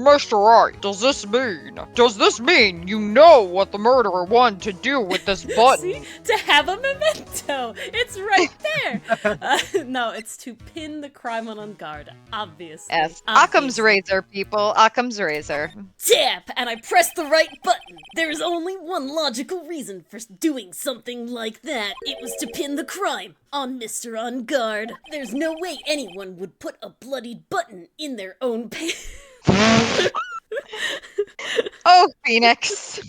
Mr. Right, does this mean you know what the murderer wanted to do with this button? See? To have a memento! It's right there! No, it's to pin the crime on guard, obviously. Yes, Occam's razor, people. Occam's razor. Tap! And I pressed the right button. There is only one logical reason for doing something like that. It was to pin the crime on Mr. On Guard. There's no way anyone would put a bloodied button in their own pants. Oh, Phoenix.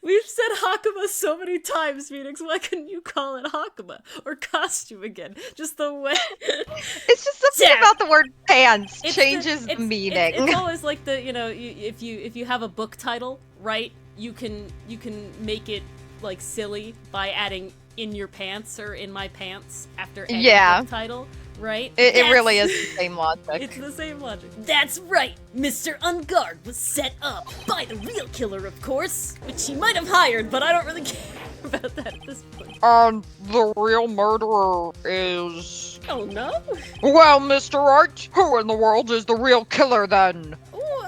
We've said Hakama so many times, Phoenix. Why couldn't you call it Hakama or costume again? Just the way. It's just something about the word pants changes the meaning. It's always like the if you have a book title, right? You can make it like silly by adding in your pants or in my pants after any book title. Right? It really is the same logic. It's the same logic. That's right! Mr. Unguard was set up by the real killer, of course, which he might have hired, but I don't really care about that at this point. And the real murderer is... Oh, no? Well, Mr. Right, who in the world is the real killer then? Ooh,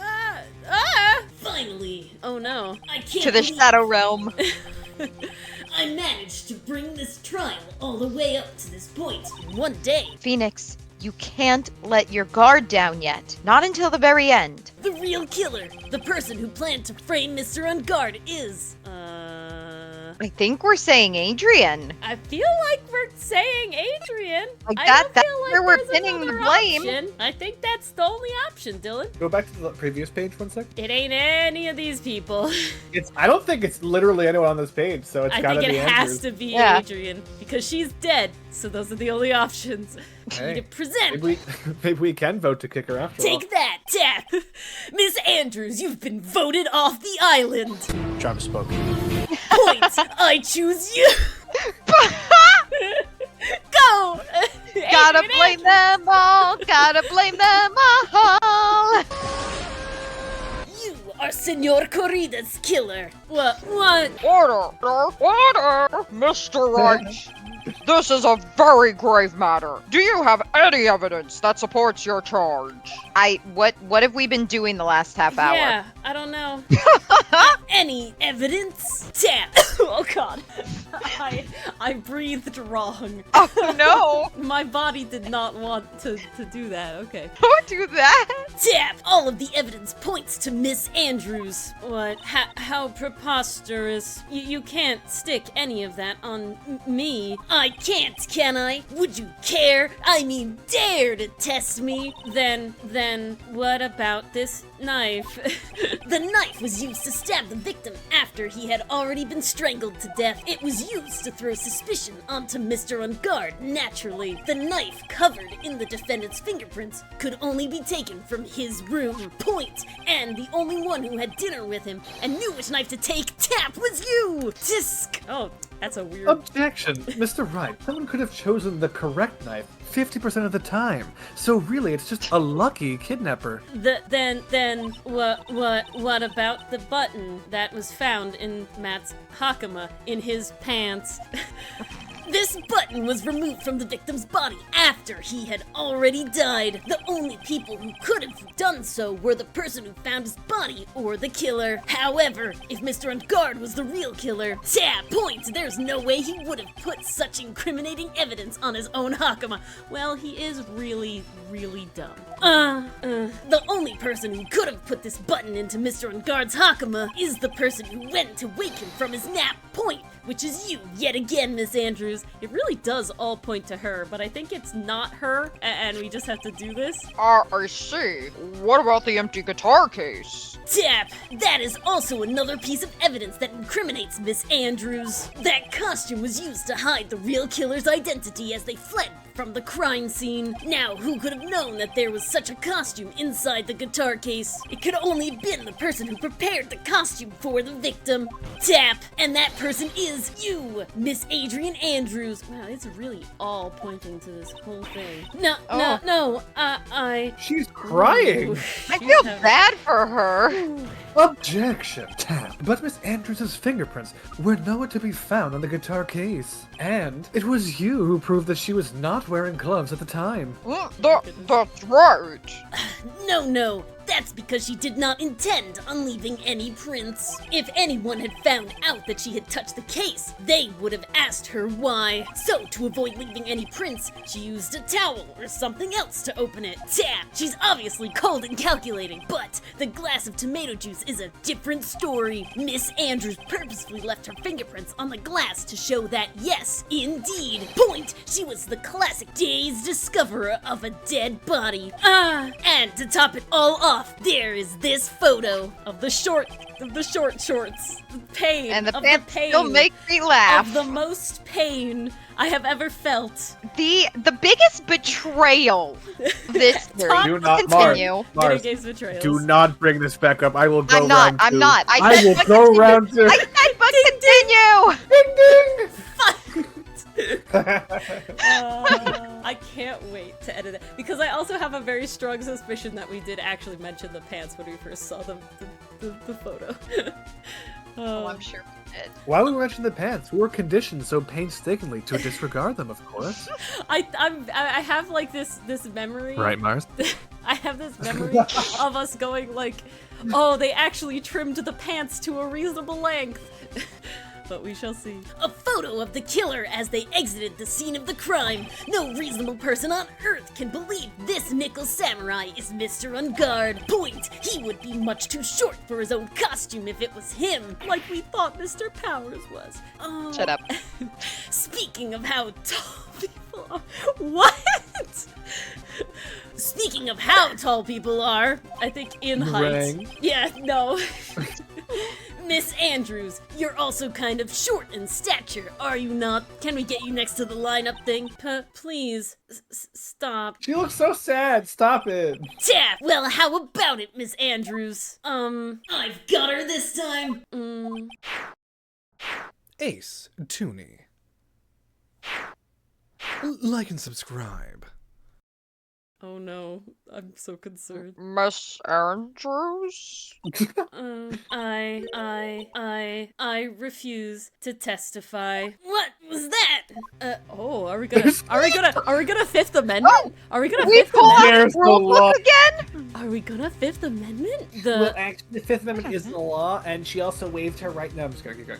finally! Oh, no. I can't to the Shadow Realm. I managed to bring this trial all the way up to this point in one day. Phoenix, you can't let your guard down yet. Not until the very end. The real killer, the person who planned to frame Mr. Unguard is, I think we're saying Adrian. I feel like we're saying Adrian. Like that's where we're pinning the blame. Option. I think that's the only option, Dylan. Go back to the previous page 1 sec. It ain't any of these people. I don't think it's literally anyone on this page, so it's gotta be Andrews. I think it has to be Adrian, because she's dead, so those are the only options. Hey, to present. Maybe we can vote to kick her after all. Take that, Tap! Miss Andrews, you've been voted off the island. Travis spoken. Point! I choose you! Go! Gotta blame them all! Gotta blame them all! You are Senor Corrida's killer. What? Order! Mr. Right, this is a very grave matter. Do you have any evidence that supports your charge? What have we been doing the last half hour? Yeah, I don't know. Any evidence? Tap! Oh god. I breathed wrong. Oh no! My body did not want to do that. Okay. Don't do that! Tap! All of the evidence points to Miss Andrews. What? How preposterous. You can't stick any of that on me. I can't, can I? Would you care? I mean, dare to test me? Then what about this knife? The knife was used to stab the victim after he had already been strangled to death. It was used to throw suspicion onto Mr. Unguard. Naturally, the knife covered in the defendant's fingerprints could only be taken from his room. Point! And the only one who had dinner with him and knew which knife to take, Tap, was you! Tisk! Oh, that's a weird... Objection! Mr. Wright, someone could have chosen the correct knife 50% of the time. So really, it's just a lucky kidnapper. Then what about the button that was found in Matt's Hakama in his pants? This button was removed from the victim's body after he had already died. The only people who could have done so were the person who found his body or the killer. However, if Mr. Unguard was the real killer, Tap, point, there's no way he would have put such incriminating evidence on his own Hakama. Well, he is really, really dumb. The only person who could have put this button into Mr. Unguard's Hakama is the person who went to wake him from his nap. Point, which is you yet again, Miss Andrews. It really does all point to her, but I think it's not her, and we just have to do this. I see. What about the empty guitar case? Tap! That is also another piece of evidence that incriminates Miss Andrews. That costume was used to hide the real killer's identity as they fled from the crime scene. Now, who could have known that there was such a costume inside the guitar case? It could only have been the person who prepared the costume for the victim. Tap! And that person is you, Miss Adrian Andrews. Wow, it's really all pointing to this whole thing. No, She's crying! Ooh, I feel bad for her. Objection! Tap. But Miss Andrews' fingerprints were nowhere to be found on the guitar case. And it was you who proved that she was not wearing gloves at the time. That's right. No. That's because she did not intend on leaving any prints. If anyone had found out that she had touched the case, they would have asked her why. So, to avoid leaving any prints, she used a towel or something else to open it. Tap! She's obviously cold and calculating, but the glass of tomato juice is a different story. Miss Andrews purposefully left her fingerprints on the glass to show that, yes, indeed, point, she was the classic dazed discoverer of a dead body. And to top it all off, there is this photo of the short shorts. The pain. And the of pants the pain still make me laugh. of the most pain I have ever felt. The biggest betrayal of this series. Do not, Continue. Mars, Games betrayals. do not bring this back up. I will go I'm not. round I'm two. not. I said will but go continue. round two. I said but continue. I can't wait to edit it because I also have a very strong suspicion that we did actually mention the pants when we first saw the photo. Oh, I'm sure we did. Why would we mention the pants? We were conditioned so painstakingly to disregard them, of course. I have like this memory. Right, Mars? I have this memory of us going like, oh, they actually trimmed the pants to a reasonable length. But we shall see. A photo of the killer as they exited the scene of the crime. No reasonable person on Earth can believe this nickel samurai is Mr. Unguard. Point! He would be much too short for his own costume if it was him, like we thought Mr. Powers was. Oh. Shut up. Speaking of how tall people are. What? Speaking of how tall people are, I think in height. Rang. Yeah, no. Miss Andrews, you're also kind of short in stature, are you not? Can we get you next to the lineup thing? Please, stop. She looks so sad. Stop it. Tap! Well, how about it, Miss Andrews? I've got her this time. Ace Tooney. Like and subscribe. Oh no, I'm so concerned. Miss Andrews? I refuse to testify. What was that? Are we gonna Fifth Amendment? Are we gonna We Fifth pull out Amendment? the rule book again? Are we gonna Fifth Amendment? Well, actually, the Fifth Amendment is the law, and she also waived her right. No, I'm just gonna keep going.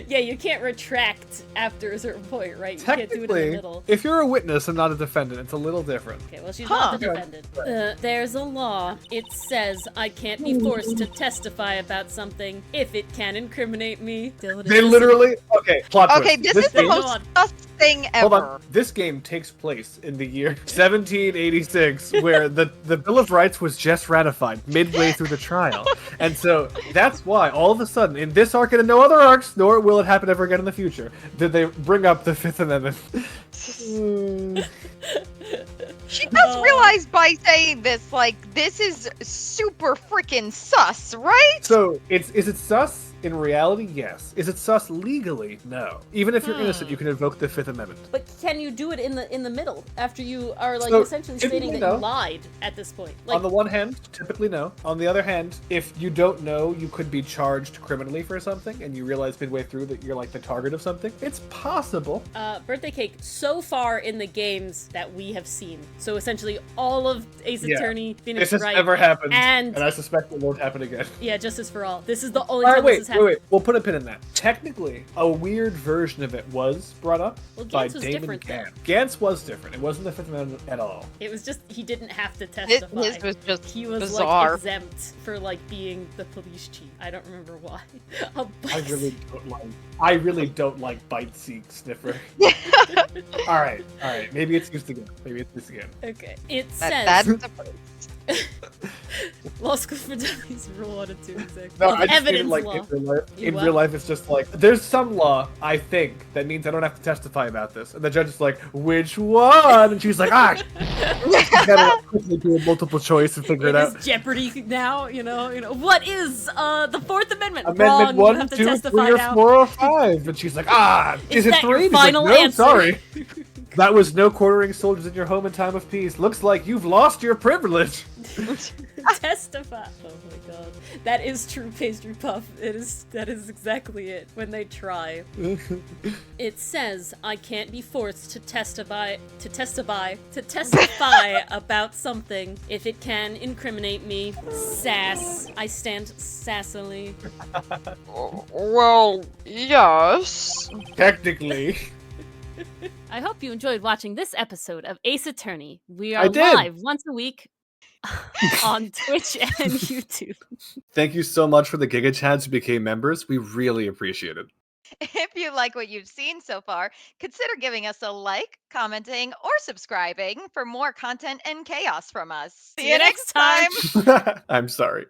Yeah, you can't retract after a certain point, right? You can't do it in the Technically, middle. if you're a witness and not a defendant, it's a little different. Okay, well, she's Huh. not the defendant. There's a law. It says I can't be forced to testify about something if it can incriminate me. Dylan, They literally... Okay, plot Okay, twist. this is the game- most sus thing Hold ever. on. This game takes place in the year 1786, where the Bill of Rights was just ratified midway through the trial. And so that's why, all of a sudden, in this arc and in no other arcs, nor will it happen ever again in the future, did they bring up the Fifth Amendment. She does realize by saying this, like, this is super freaking sus, right? So, is it sus? In reality, yes. Is it sus legally? No. Even if you're innocent, you can invoke the Fifth Amendment. But can you do it in the middle after you are like So, essentially stating that typically, no. you lied at this point? Like, On the one hand, typically no. On the other hand, if you don't know you could be charged criminally for something, and you realize midway through that you're like the target of something, it's possible. birthday cake so far in the games that we have seen. So essentially all of Ace Yeah. Attorney, Phoenix This has Wright, never happened, and I suspect it won't happen again. yeah, Justice for All. This is the only All time right, this has happened. wait. We'll put a pin in that. Technically, a weird version of it was brought up Well, by Gantz was Damon different, though. Gantz. Gantz was different. It wasn't the Fifth Amendment at all. It was just he didn't have to His, testify. his was just He was bizarre. like exempt for like being the police chief. I don't remember why. I really don't like Bite Seek Sniffer. all right. Maybe it's used again. Okay. It That's says the first. Law School for Dummies Rule 1 and 2 exactly. No, Of I just mean evidence like law. in You what? real life, it's just like there's some law I think that means I don't have to testify about this, and the judge is like, which one? And she's like, you gotta quickly do a multiple choice and figure it It out. is Jeopardy now, you know. What is the Fourth Amendment? Amendment Wrong, you 1, have to 2, 3, testify or now. 4, or 5, and she's like, is it that 3? your And he's like, final no, answer? sorry. That was no quartering soldiers in your home in time of peace. Looks like you've lost your privilege. Testify. Oh my god. That is true pastry puff. That is exactly it. When they try. It says I can't be forced to testify about something if it can incriminate me. Sass. I stand sassily. Well, yes. Technically. I hope you enjoyed watching this episode of Ace Attorney. We I are did. live once a week on Twitch and YouTube. Thank you so much for the Giga Chads who became members. We really appreciate it. If you like what you've seen so far, consider giving us a like, commenting, or subscribing for more content and chaos from us. See you next time. I'm sorry.